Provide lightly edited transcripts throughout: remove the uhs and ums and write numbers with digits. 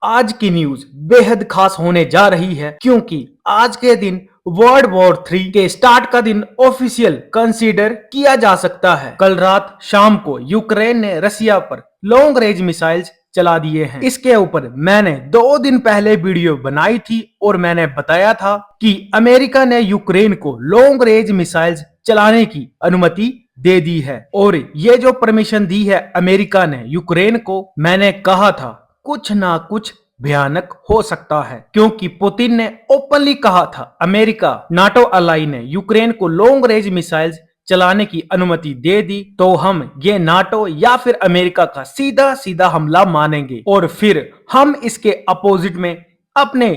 आज की न्यूज बेहद खास होने जा रही है क्योंकि आज के दिन वर्ल्ड वॉर 3 के स्टार्ट का दिन ऑफिशियल कंसीडर किया जा सकता है। कल रात शाम को यूक्रेन ने रसिया पर लॉन्ग रेंज मिसाइल्स चला दिए हैं। इसके ऊपर मैंने 2 दिन पहले वीडियो बनाई थी और मैंने बताया था कि अमेरिका ने यूक्रेन को लॉन्ग रेंज मिसाइल्स चलाने की अनुमति दे दी है और ये जो परमिशन दी है अमेरिका ने यूक्रेन को, मैंने कहा था कुछ ना कुछ भयानक हो सकता है क्योंकि पुतिन ने ओपनली कहा था अमेरिका नाटो अलाई ने यूक्रेन को लॉन्ग रेंज मिसाइल्स चलाने की अनुमति दे दी तो हम ये नाटो या फिर अमेरिका का सीधा सीधा हमला मानेंगे और फिर हम इसके अपोजिट में अपने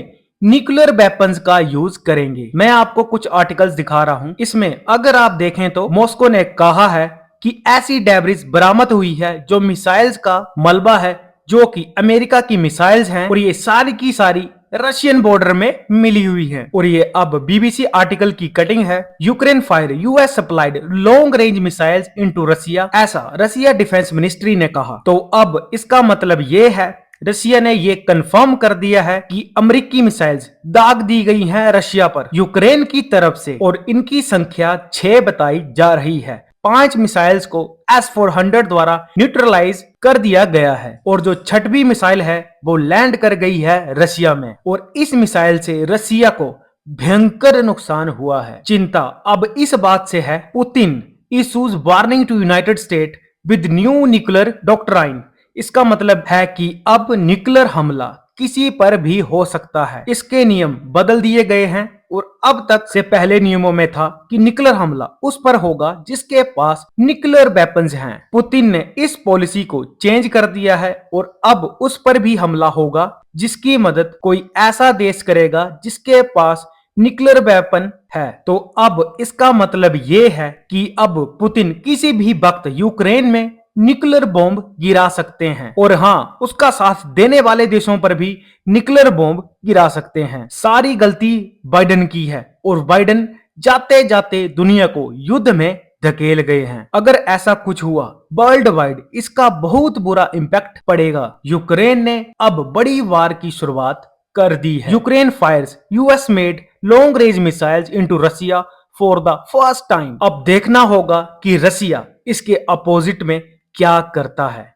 न्यूक्लियर वेपन्स का यूज करेंगे। मैं आपको कुछ आर्टिकल्स दिखा रहा हूं। इसमें अगर आप देखें तो मॉस्को ने कहा है कि ऐसी डेब्रिज बरामद हुई है जो मिसाइल्स का मलबा है जो कि अमेरिका की मिसाइल्स हैं और ये सारी की सारी रशियन बॉर्डर में मिली हुई है। और ये अब बीबीसी आर्टिकल की कटिंग है। Ukraine fire US supplied long range missiles into Russia, ऐसा रसिया डिफेंस मिनिस्ट्री ने कहा। तो अब इसका मतलब ये है रसिया ने ये कंफर्म कर दिया है कि अमेरिकी मिसाइल्स दाग दी गई हैं रशिया पर यूक्रेन की तरफ से और इनकी संख्या 6 बताई जा रही है। 5 मिसाइल्स को S-400 द्वारा न्यूट्रलाइज कर दिया गया है और जो छठवीं मिसाइल है वो लैंड कर गई है रशिया में और इस मिसाइल से रसिया को भयंकर नुकसान हुआ है। चिंता अब इस बात से है Putin issues warning to United State with new nuclear doctrine. इसका मतलब है कि अब न्यूक्लियर हमला किसी पर भी हो सकता है। इसके नियम बदल दिए गए हैं और अब तक से पहले नियमों में था कि न्यूक्लियर हमला उस पर होगा जिसके पास न्यूक्लियर वेपन्स हैं। पुतिन ने इस पॉलिसी को चेंज कर दिया है और अब उस पर भी हमला होगा जिसकी मदद कोई ऐसा देश करेगा जिसके पास न्यूक्लियर वेपन है। तो अब इसका मतलब ये है कि अब पुतिन किसी भी वक्त यूक्रेन में न्यूक्लियर बॉम्ब गिरा सकते हैं और हाँ, उसका साथ देने वाले देशों पर भी न्यूक्लियर बॉम्ब गिरा सकते हैं। सारी गलती बाइडेन की है और बाइडेन जाते जाते दुनिया को युद्ध में धकेल गए हैं। अगर ऐसा कुछ हुआ वर्ल्ड वाइड इसका बहुत बुरा इंपैक्ट पड़ेगा। यूक्रेन ने अब बड़ी वार की शुरुआत कर दी है। Ukraine fires US made long range missiles into Russia for the first time. अब देखना होगा कि रसिया इसके अपोजिट में क्या करता है।